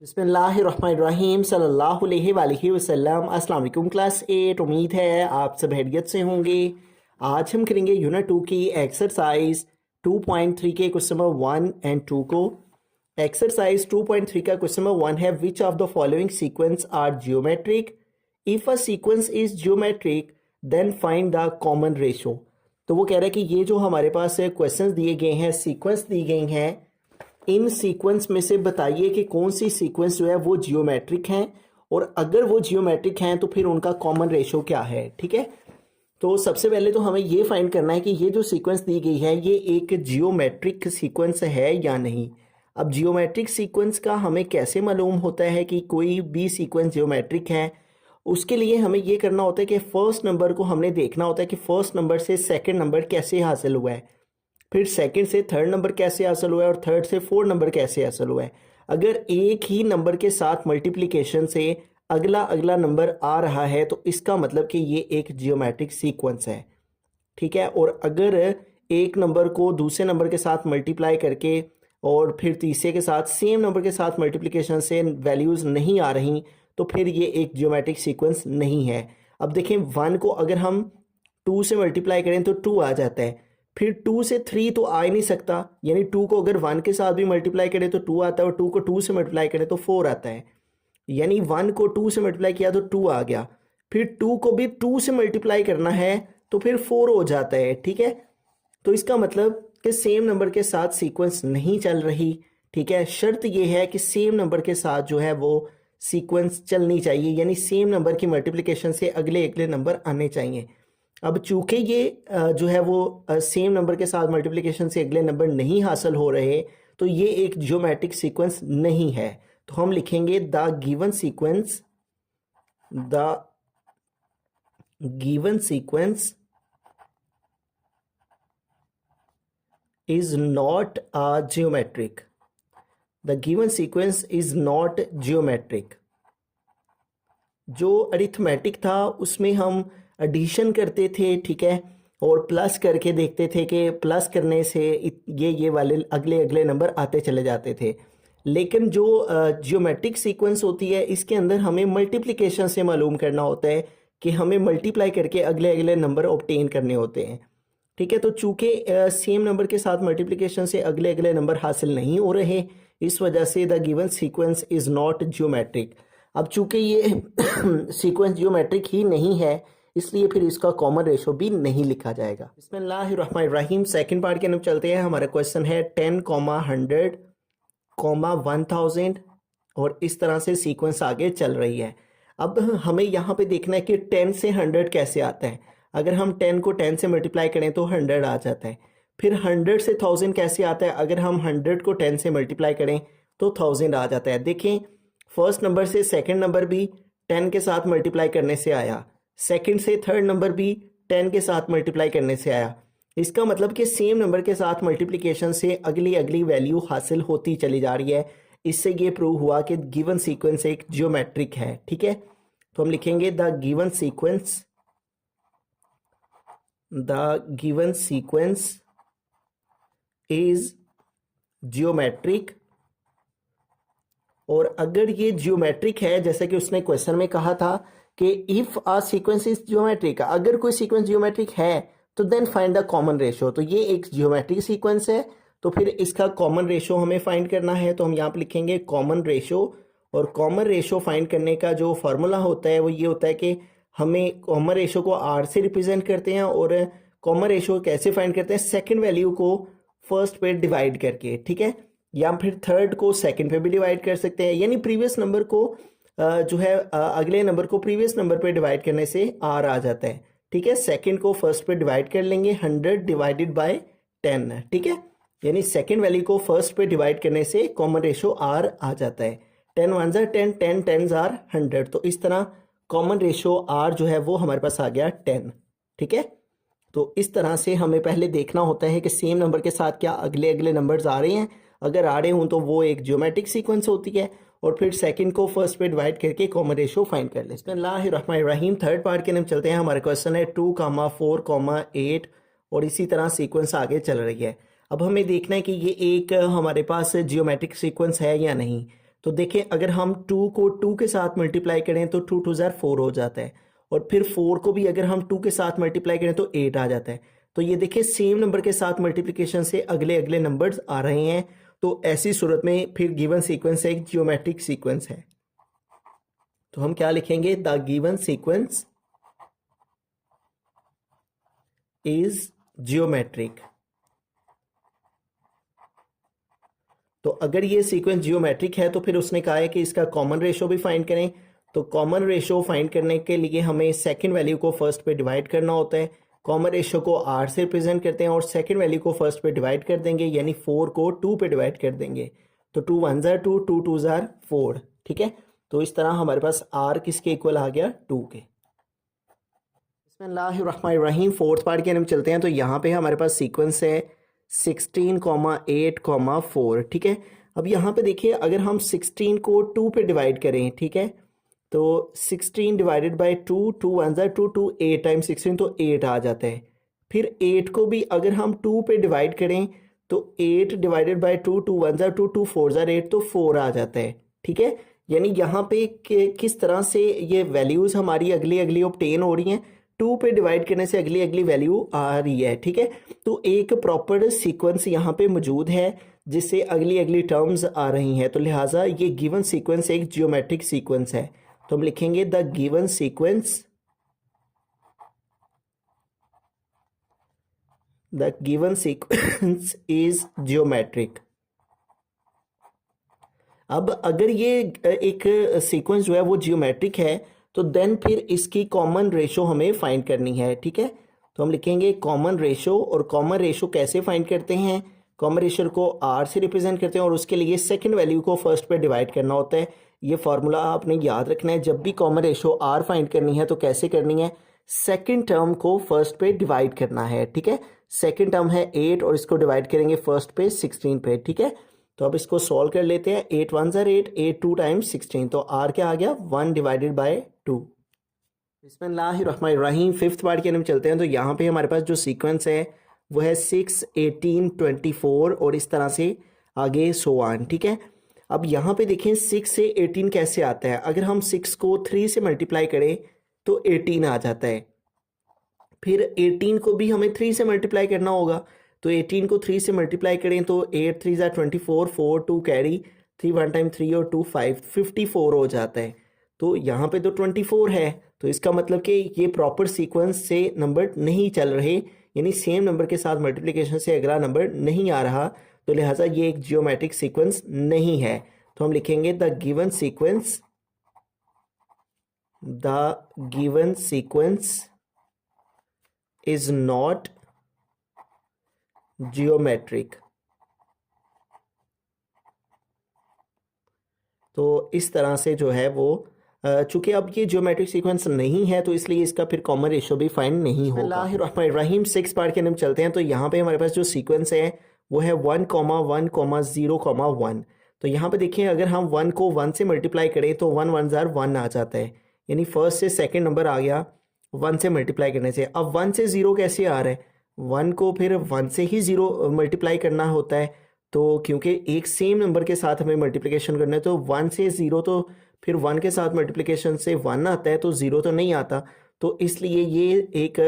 बिस्मिल्लाहिर्रहमानिर्रहीम सल्लल्लाहु अलैहि वसल्लम। अस्सलाम वालेकुम क्लास 8। उम्मीद है आप सब खैरियत से होंगे। आज हम करेंगे यूनिट 2 की एक्सरसाइज 2.3 के क्वेश्चन नंबर 1 एंड 2 को। एक्सरसाइज 2.3 का क्वेश्चन नंबर 1 है which of the following sequence are geometric. If a sequence is geometric then find the common ratio. तो वो कह रहा है कि ये जो हमारे पास क्वेश्चंस दिए गए हैं, सीक्वेंस दी गई हैं, इन सीक्वेंस में से बताइए कि कौन सी सीक्वेंस जो है वो जियोमेट्रिक हैं, और अगर वो जियोमेट्रिक हैं तो फिर उनका कॉमन रेशो क्या है। ठीक है, तो सबसे पहले तो हमें ये फाइंड करना है कि ये जो सीक्वेंस दी गई है ये एक जियोमेट्रिक सीक्वेंस है या नहीं। अब जियोमेट्रिक सीक्वेंस का हमें कैसे मालूम होता है कि कोई भी सीक्वेंस जियोमेट्रिक है। उसके लिए हमें ये करना होता है कि फर्स्ट नंबर को हमने देखना होता है कि फर्स्ट नंबर से सेकंड नंबर कैसे हासिल हुआ है, फिर सेकंड से थर्ड नंबर कैसे हासिल हुआ है, और थर्ड से फोर्थ नंबर कैसे हासिल हुआ है। अगर एक ही नंबर के साथ मल्टीप्लिकेशन से अगला अगला नंबर आ रहा है तो इसका मतलब कि ये एक जियोमेट्रिक सीक्वेंस है। ठीक है, और अगर एक नंबर को दूसरे नंबर के साथ मल्टीप्लाई करके और फिर तीसरे के साथ सेम नंबर के साथ मल्टीप्लिकेशन से वैल्यूज़ नहीं आ रही तो फिर ये एक जियोमेट्रिक सीक्वेंस नहीं है। अब देखें, 1 को अगर हम 2 से मल्टीप्लाई करें तो 2 आ जाता है, फिर 2 से 3 तो आ ही नहीं सकता, यानी 2 को अगर 1 के साथ भी मल्टीप्लाई करें तो 2 आता है, और 2 को 2 से मल्टीप्लाई करें तो 4 आता है। यानी 1 को 2 से मल्टीप्लाई किया तो 2 आ गया, फिर 2 को भी 2 से मल्टीप्लाई करना है तो फिर 4 हो जाता है। ठीक है, तो इसका मतलब कि सेम नंबर के साथ सीक्वेंस नहीं चल रही। ठीक है, शर्त यह है कि सेम नंबर के साथ जो है वो सीक्वेंस चलनी चाहिए, यानी सेम नंबर की मल्टीप्लिकेशन से अगले अगले नंबर आने चाहिए। अब चूंकि ये जो है वो सेम नंबर के साथ मल्टीप्लिकेशन से अगले नंबर नहीं हासिल हो रहे तो ये एक जियोमेट्रिक सीक्वेंस नहीं है। तो हम लिखेंगे the given sequence is not geometric. The given sequence is not geometric. जो अरिथमेटिक था उसमें हम एडिशन करते थे, ठीक है, और प्लस करके देखते थे कि प्लस करने से ये वाले अगले अगले नंबर आते चले जाते थे। लेकिन जो जियोमेट्रिक सीक्वेंस होती है इसके अंदर हमें मल्टीप्लिकेशन से मालूम करना होता है कि हमें मल्टीप्लाई करके अगले अगले नंबर ऑब्टेन करने होते हैं। ठीक है, तो चूंकि सेम नंबर के साथ मल्टीप्लिकेशन से अगले अगले नंबर हासिल नहीं हो रहे, इस वजह से the given sequence is not geometric. अब चूंकि ये सीक्वेंस जियोमेट्रिक ही नहीं है इसलिए फिर इसका कॉमन रेशो भी नहीं लिखा जाएगा। बिस्मिल्लाहिर्रहमानिर्रहीम। सेकंड पार्ट के अंदर चलते हैं। हमारा क्वेश्चन है 10, 100, 1000, और इस तरह से सीक्वेंस आगे चल रही है। अब हमें यहाँ पे देखना है कि 10 से 100 कैसे आता है। अगर हम 10 को 10 से मल्टीप्लाई करें तो 100 आ जाता है। फिर 100 से 1000 कैसे आता है, अगर हम 100 को 10 से मल्टीप्लाई करें तो 1000 आ जाता है। देखें, फर्स्ट नंबर से सेकंड नंबर भी 10 के साथ मल्टीप्लाई करने से आया, सेकंड से थर्ड नंबर भी 10 के साथ मल्टीप्लाई करने से आया। इसका मतलब कि सेम नंबर के साथ मल्टीप्लिकेशन से अगली अगली वैल्यू हासिल होती चली जा रही है। इससे ये प्रूव हुआ कि गिवन सीक्वेंस एक जियोमेट्रिक है। ठीक है, तो हम लिखेंगे the given sequence is geometric. और अगर ये जियोमेट्रिक है, जैसे कि उसने क्वेश्चन में कहा था कि if a sequence is geometric, अगर कोई सीक्वेंस जियोमेट्रिक है तो then find the common ratio. तो ये एक जियोमेट्रिक सीक्वेंस है तो फिर इसका कॉमन रेशो हमें फाइंड करना है। तो हम यहाँ पे लिखेंगे कॉमन रेशो, और कॉमन रेशो फाइंड करने का जो फॉर्मूला होता है वो ये होता है कि हमें कॉमन रेशो को आर से रिप्रेजेंट करते हैं, और कॉमन रेशो कैसे फाइंड करते हैं, सेकंड वैल्यू को फर्स्ट पे डिवाइड करके। ठीक है, या फिर थर्ड को सेकंड पे भी डिवाइड कर सकते हैं, यानी प्रीवियस नंबर को जो है अगले नंबर को प्रीवियस नंबर पे डिवाइड करने से आर आ जाता है। ठीक है, सेकंड को फर्स्ट पे डिवाइड कर लेंगे, 100 डिवाइडेड बाय 10। ठीक है, यानी सेकंड वैल्यू को फर्स्ट पे डिवाइड करने से कॉमन रेशो आर आ जाता है। 10 1 10, 10 10 आर 100। तो इस तरह कॉमन रेशो आर जो है वो हमारे पास आ गया 10। ठीक है, तो इस तरह से हमें पहले देखना होता है कि सेम नंबर के साथ क्या अगले अगले नंबर्स आ रहे हैं। अगर आ रहे हों तो वो एक ज्योमेट्रिक सीक्वेंस होती है, और फिर सेकंड को फर्स्ट पे डिवाइड करके कॉमन रेशो फाइंड कर लें। बिस्मिल्लाहिर्रहमानिर्रहीम। थर्ड पार्ट के अंदर चलते हैं। हमारा क्वेश्चन है 2, 4, 8, और इसी तरह सीक्वेंस आगे चल रही है। अब हमें देखना है कि ये एक हमारे पास जियोमेट्रिक सीक्वेंस है या नहीं। तो देखें अगर हम 2 को 2 के साथ मल्टीप्लाई करें तो 2 2 ज़ार 4 हो जाता है, और फिर 4 को भी अगर हम 2 के साथ मल्टीप्लाई करें तो 8 आ जाता है। तो ये देखिए सेम नंबर के साथ मल्टीप्लिकेशन से अगले अगले नंबर्स आ रहे हैं, तो ऐसी सूरत में फिर गिवन सीक्वेंस एक जियोमेट्रिक सीक्वेंस है। तो हम क्या लिखेंगे, the given sequence is geometric. तो अगर ये सीक्वेंस जियोमेट्रिक है तो फिर उसने कहा है कि इसका कॉमन रेशो भी फाइंड करें। तो कॉमन रेशो फाइंड करने के लिए हमें सेकंड वैल्यू को फर्स्ट पे डिवाइड करना होता है। कॉमन रेशो को r से रिप्रेजेंट करते हैं और सेकंड वैल्यू को फर्स्ट पे डिवाइड कर देंगे, यानी 4 को 2 पे डिवाइड कर देंगे। तो 2 1 ज़ार 2, 2 2 ज़ार 4, ठीक है। तो इस तरह हमारे पास r किसके इक्वल आ गया, 2 के। बिस्मिल्लाहिर्रहमानिर्रहीम, फोर्थ पार्ट के हम चलते हैं। तो यहाँ पे हमारे पास सीक्वेंस है 16,8,4, ठीक है। अब यहाँ पे देखिए अगर हम 16 को 2 पे डिवाइड करें, ठीक है, तो 16 डिवाइडेड बाई 2, 2 1 ज़ार 2, 2 8 टाइम 16 तो 8 आ जाता है। फिर 8 को भी अगर हम 2 पे डिवाइड करें तो 8 डिवाइडेड बाई 2, 2 1 ज़ार 2, 2 4 ज़ार 8 तो 4 आ जाता है, ठीक है। यानी यहाँ पे किस तरह से ये वैल्यूज़ हमारी अगली अगली ऑब्टेन हो रही हैं, 2 पे डिवाइड करने से अगली अगली वैल्यू आ रही है, ठीक है। तो एक प्रॉपर सीक्वेंस यहाँ पे मौजूद है जिससे अगली अगली टर्म्स आ रही हैं, तो लिहाजा ये गिवन सीक्वेंस एक जियोमेट्रिक सीक्वेंस है। तो हम लिखेंगे the given sequence, the given sequence is geometric. अब अगर ये एक सीक्वेंस जो है वो जियोमेट्रिक है तो देन फिर इसकी कॉमन रेशो हमें फाइंड करनी है, ठीक है। तो हम लिखेंगे कॉमन रेशो, और कॉमन रेशो कैसे फाइंड करते हैं, कॉमन रेशो को r से रिप्रेजेंट करते हैं और उसके लिए सेकंड वैल्यू को फर्स्ट पे डिवाइड करना होता है। ये फार्मूला आपने याद रखना है, जब भी कॉमन रेशो r फाइंड करनी है तो कैसे करनी है, सेकंड टर्म को फर्स्ट पे डिवाइड करना है, ठीक है। सेकंड टर्म है 8 और इसको डिवाइड करेंगे फर्स्ट पे 16 पे, ठीक है। तो अब इसको सॉल्व कर लेते हैं। 8 1 ज़ार 8, 8 2 टाइम्स 16, तो r क्या आ गया, 1 डिवाइडेड बाय 2। बिस्मिल्लाहिर्रहमानिर्रहीम, फिफ्थ पार्ट के अंदर चलते हैं। तो यहाँ पे हमारे पास जो सीक्वेंस है वो है 6 18 24 और इस तरह से आगे सो ऑन, ठीक है। अब यहाँ पे देखें 6 से 18 कैसे आता है, अगर हम 6 को 3 से मल्टीप्लाई करें तो 18 आ जाता है। फिर 18 को भी हमें 3 से मल्टीप्लाई करना होगा, तो 18 को 3 से मल्टीप्लाई करें तो 8 3 ज़ार 24, 4 2 कैरी, 3 1 टाइम 3 और 2 5, 54 हो जाता है। तो यहाँ पे तो 24 है, तो इसका मतलब कि ये प्रॉपर सीक्वेंस से नंबर नहीं चल रहे, यानी सेम नंबर के साथ मल्टीप्लिकेशन से अगला नंबर नहीं आ रहा, तो लिहाजा ये एक जियोमेट्रिक सीक्वेंस नहीं है। तो हम लिखेंगे the given sequence, the given sequence is not geometric. तो इस तरह से जो है वो चूंकि अब ये जियोमेट्रिक सीक्वेंस नहीं है तो इसलिए इसका फिर कॉमन रेशो भी फाइंड नहीं होगा। बिस्मिल्लाहिर्रहमानिर्रहीम, 6 पार्ट के अंदर चलते हैं। तो यहाँ पे हमारे पास जो सीक्वेंस है वो है 1, 1, 0, 1। तो यहाँ पे देखिए अगर हम 1 को 1 से मल्टीप्लाई करें तो 1 1 ज़ार 1 आ जाता है, यानी फर्स्ट से सेकंड नंबर आ गया 1 से मल्टीप्लाई करने से। अब 1 से 0 कैसे आ रहा है, 1 को फिर 1 से ही 0 मल्टीप्लाई करना होता है, तो क्योंकि एक सेम नंबर के साथ हमें मल्टीप्लिकेशन करना है, तो 1 से 0 तो फिर 1 के साथ मल्टीप्लिकेशन से 1 आता है तो 0 तो नहीं आता, तो इसलिए ये एक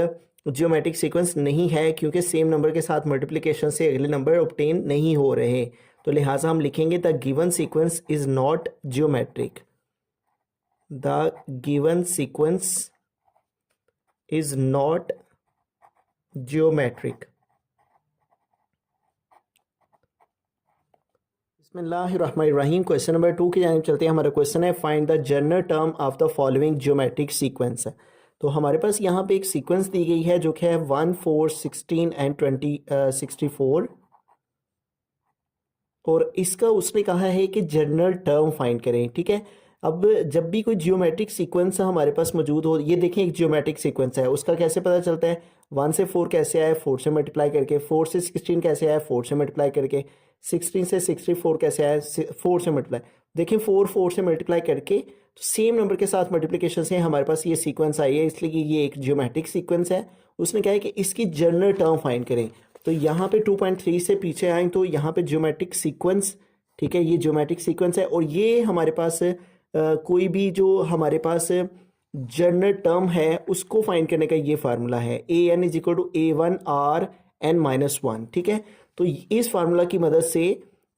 जियोमेट्रिक सीक्वेंस नहीं है, क्योंकि सेम नंबर के साथ मल्टीप्लिकेशन से अगले नंबर ऑब्टेन नहीं हो रहे। तो लिहाजा हम लिखेंगे the given sequence is not geometric, the given sequence is not geometric. बिस्मिल्लाहिर्रहमानिर्रहीम, क्वेश्चन नंबर 2 की जानिब चलते हैं। हमारा क्वेश्चन है find the general term of the following geometric sequence. तो हमारे पास यहाँ पे एक सीक्वेंस दी गई है जो कि है 1 4 16 एंड 64, और इसका उसने कहा है कि जनरल टर्म फाइंड करें, ठीक है। अब जब भी कोई जियोमेट्रिक सीक्वेंस हमारे पास मौजूद हो, ये देखें एक जियोमेट्रिक सीक्वेंस है, उसका कैसे पता चलता है, 1 से 4 कैसे आया, 4 से मल्टीप्लाई करके, 4 से 16 कैसे आया, 4 से मल्टीप्लाई करके, 16 से 64 कैसे आया, 4 से मल्टीप्लाई। देखिए 4 से मल्टीप्लाई करके तो सेम नंबर के साथ मल्टीप्लिकेशन से हमारे पास ये सीक्वेंस आई है, इसलिए ये एक जियोमेट्रिक सीक्वेंस है। उसने कहा है कि इसकी जनरल टर्म फाइंड करें। तो यहाँ पे 2.3 से पीछे आए तो यहाँ पे जियोमेट्रिक सीक्वेंस, ठीक है, ये ज्योमेट्रिक सीक्वेंस है। और ये हमारे पास कोई भी जो हमारे पास जनरल टर्म है उसको फाइंड करने का ये फार्मूला है, a n is equal to a one r n minus one. ठीक है, तो इस फार्मूला की मदद से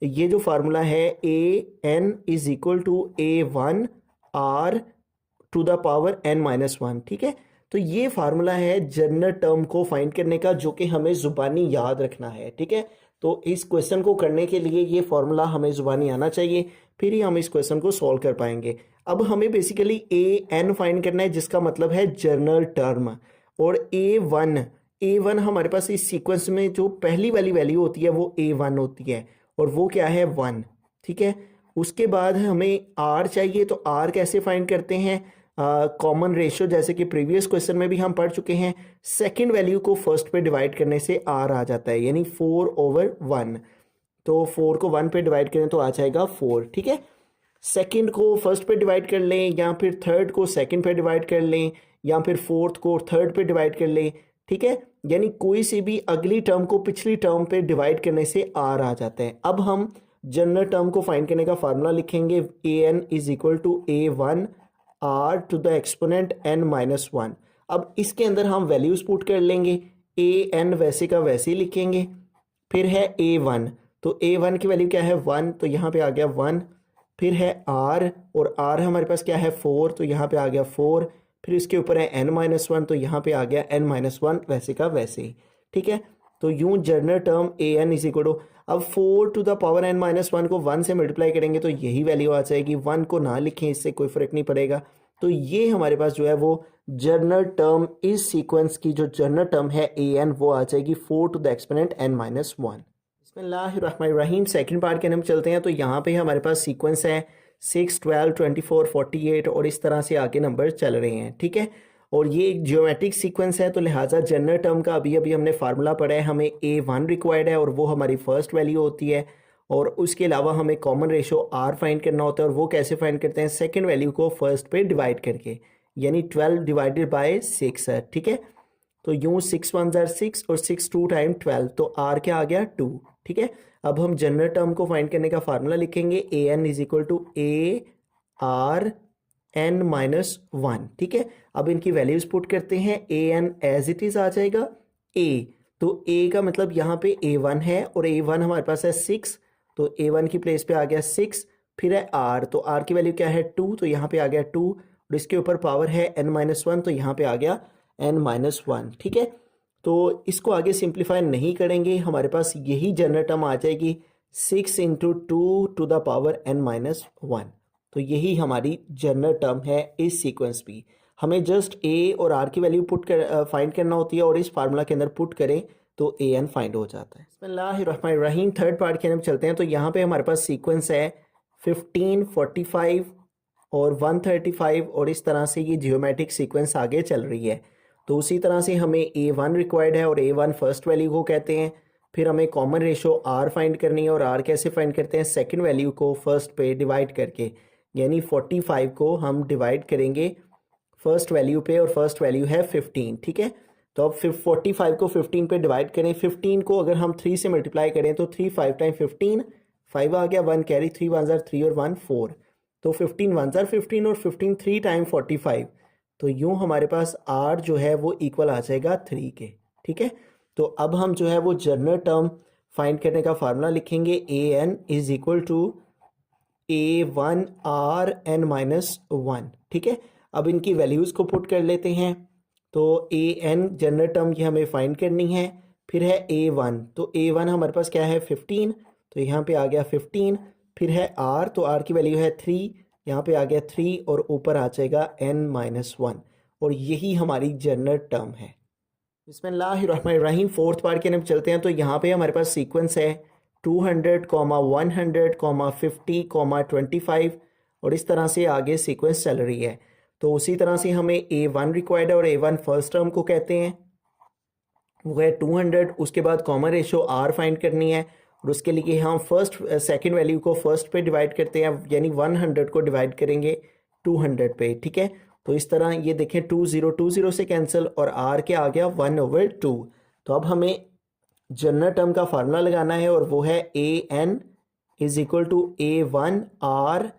ये जो फार्मूला है a n is equal to a one r to the power n minus one. ठीक है, तो ये फार्मूला है जनरल टर्म को फाइंड करने का, जो कि हमें जुबानी याद रखना है। ठीक है, तो इस क्वेश्चन को करने के लिए ये फार्मूला हमें जुबानी आना चाहिए, फिर ही हम इस क्वेश्चन को सॉल्व कर पाएंगे। अब हमें बेसिकली ए एन फाइंड करना है, जिसका मतलब है जनरल टर्म। और ए वन हमारे पास इस सीक्वेंस में जो पहली वाली वैल्यू होती है वो ए वन होती है, और वो क्या है, वन। ठीक है, उसके बाद हमें आर चाहिए, तो आर कैसे फाइंड करते हैं, कॉमन रेशियो, जैसे कि प्रीवियस क्वेश्चन में भी हम पढ़ चुके हैं। सेकंड वैल्यू को फर्स्ट पे डिवाइड करने से आर आ जाता है, यानी 4/1। तो 4 को 1 पे डिवाइड करें तो आ जाएगा 4। ठीक है, सेकंड को फर्स्ट पे डिवाइड कर लें, या फिर थर्ड को सेकंड पे डिवाइड कर लें, या फिर फोर्थ को थर्ड पे डिवाइड कर लें। ठीक है, यानी कोई सी भी अगली टर्म को पिछली टर्म पे डिवाइड करने से आर आ जाता है। अब हम जनरल टर्म को फाइंड करने का फार्मूला लिखेंगे, a n is equal to a one r to the exponent n minus one. अब इसके अंदर हम वैल्यूज पुट कर लेंगे, ए एन वैसे का वैसे ही लिखेंगे। फिर है ए वन, तो ए वन की वैल्यू क्या है, 1, तो यहाँ पे आ गया 1। फिर है आर, और आर हमारे पास क्या है, 4, तो यहाँ पे आ गया 4। फिर इसके ऊपर है एन माइनस वन, तो यहाँ पे आ गया एन माइनस वन वैसे का वैसे ही। ठीक है, तो यूं general term a n is equal to, अब 4 to the power n minus one को 1 से मल्टीप्लाई करेंगे तो यही वैल्यू आ जाएगी। 1 को ना लिखें, इससे कोई फर्क नहीं पड़ेगा। तो ये हमारे पास जो है वो जनरल टर्म, इस सीक्वेंस की जो जनरल टर्म है ए एन, वो आ जाएगी 4 to the exponent n minus one. बिस्मिल्लाहिर्रहमानिर्रहीम, सेकंड पार्ट के हम चलते हैं। तो यहाँ पे हमारे पास सीक्वेंस है 6, 12, 24, 48 और इस तरह से आगे नंबर चल रहे हैं। ठीक है, और ये एक जियोमेट्रिक सीक्वेंस है, तो लिहाजा जनरल टर्म का अभी अभी हमने फार्मूला पढ़ा है, हमें ए वन रिक्वायर्ड है और वो हमारी फर्स्ट वैल्यू होती है। और उसके अलावा हमें कॉमन रेशो आर फाइंड करना होता है, और वो कैसे फाइंड करते हैं, सेकंड वैल्यू को फर्स्ट पे डिवाइड करके, यानी 12 डिवाइडेड बाय 6 है। ठीक है, तो यूं 6 1 जार 6 और 6 2 टाइम 12, तो आर क्या आ गया 2। ठीक है, अब हम जनरल टर्म को फाइंड करने का फार्मूला लिखेंगे, a n is equal to a r n minus one. ठीक है, अब इनकी वैल्यूज पुट करते हैं, a n as it is आ जाएगा ए, तो ए का मतलब यहाँ पे ए वन है, और ए वन हमारे पास है 6, तो ए वन की प्लेस पे आ गया 6। फिर है आर, तो आर की वैल्यू क्या है 2, तो यहाँ पे आ गया 2, और इसके ऊपर पावर है एन माइनस वन, तो यहाँ पे आ गया एन माइनस वन। ठीक है, तो इसको आगे सिंप्लीफाई नहीं करेंगे, हमारे पास यही जनरल टर्म आ जाएगी 6 into two to the power n minus one. तो यही हमारी जनरल टर्म है इस सीक्वेंस भी। हमें जस्ट ए और आर की वैल्यू पुट कर फाइंड करना होती है, और इस फार्मूला के अंदर पुट करें तो ए एन फाइंड हो जाता है। बिस्मिल्लाहिर्रहमानिर्रहीम, थर्ड पार्ट के अंदर चलते हैं। तो यहाँ पे हमारे पास सीक्वेंस है 15, 45 और 135, और इस तरह से ये जियोमेट्रिक सीक्वेंस आगे चल रही है। तो उसी तरह से हमें ए वन रिक्वायर्ड है, और ए वन फर्स्ट वैल्यू को कहते हैं। फिर हमें कॉमन रेशो आर फाइंड करनी है, और आर कैसे फाइंड करते हैं, सेकंड वैल्यू को फर्स्ट पे डिवाइड करके, यानी 45 को हम डिवाइड करेंगे फर्स्ट वैल्यू पे, और फर्स्ट वैल्यू है 15। ठीक है, तो अब 45 को 15 पे डिवाइड करें। 15 को अगर हम 3 से मल्टीप्लाई करें तो 3 5 टाइम 15, 5 आ गया, 1 कैरी, 3 1 जार 3 और 1 4, तो 15 1 जार 15 और 15 3 टाइम 45, तो यूं हमारे पास आर जो है वो इक्वल आ जाएगा 3 के। ठीक है, तो अब हम जो है वो जनरल टर्म फाइंड करने का फार्मूला लिखेंगे, a n is equal to a one r n minus one. ठीक है, अब इनकी वैल्यूज़ को पुट कर लेते हैं। तो ए एन जनरल टर्म की हमें फाइंड करनी है। फिर है ए वन, तो ए वन हमारे पास क्या है 15, तो यहाँ पे आ गया 15। फिर है आर, तो आर की वैल्यू है 3, यहाँ पे आ गया 3, और ऊपर आ जाएगा एन माइनस वन, और यही हमारी जनरल टर्म है। बिस्मिल्लाहिर्रहमानिर्रहीम, फोर्थ पार्ट के अंदर चलते हैं। तो यहाँ पे हमारे पास सीक्वेंस है 200, 100, 50, 25, और इस तरह से आगे सीक्वेंस चल रही है। तो उसी तरह से हमें ए वन रिक्वायर्ड है, और ए वन फर्स्ट टर्म को कहते हैं, वो है 200। उसके बाद कॉमन रेशो आर फाइंड करनी है, और उसके लिए हम फर्स्ट सेकंड वैल्यू को फर्स्ट पे डिवाइड करते हैं, यानी 100 को डिवाइड करेंगे 200 पे। ठीक है, तो इस तरह ये देखें 20 से कैंसिल, और आर के आ गया 1/2। तो अब हमें जनरल टर्म का फार्मूला लगाना है, और वो है a n is equal to A1R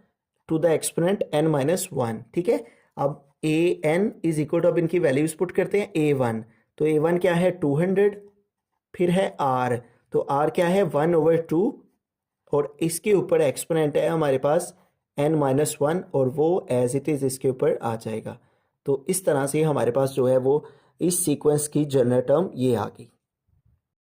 to the exponent n-1, ठीक है। अब an इज इक्वल टू, अब इनकी वैल्यूज पुट करते हैं। A1, तो A1 क्या है 200, फिर है R, तो R क्या है 1/2, और इसके ऊपर एक्सपोनेंट है हमारे पास n-1, और वो एज इट इज़ इसके ऊपर आ जाएगा। तो इस तरह से हमारे पास जो है वो इस सीक्वेंस की जनरल टर्म ये आ गई।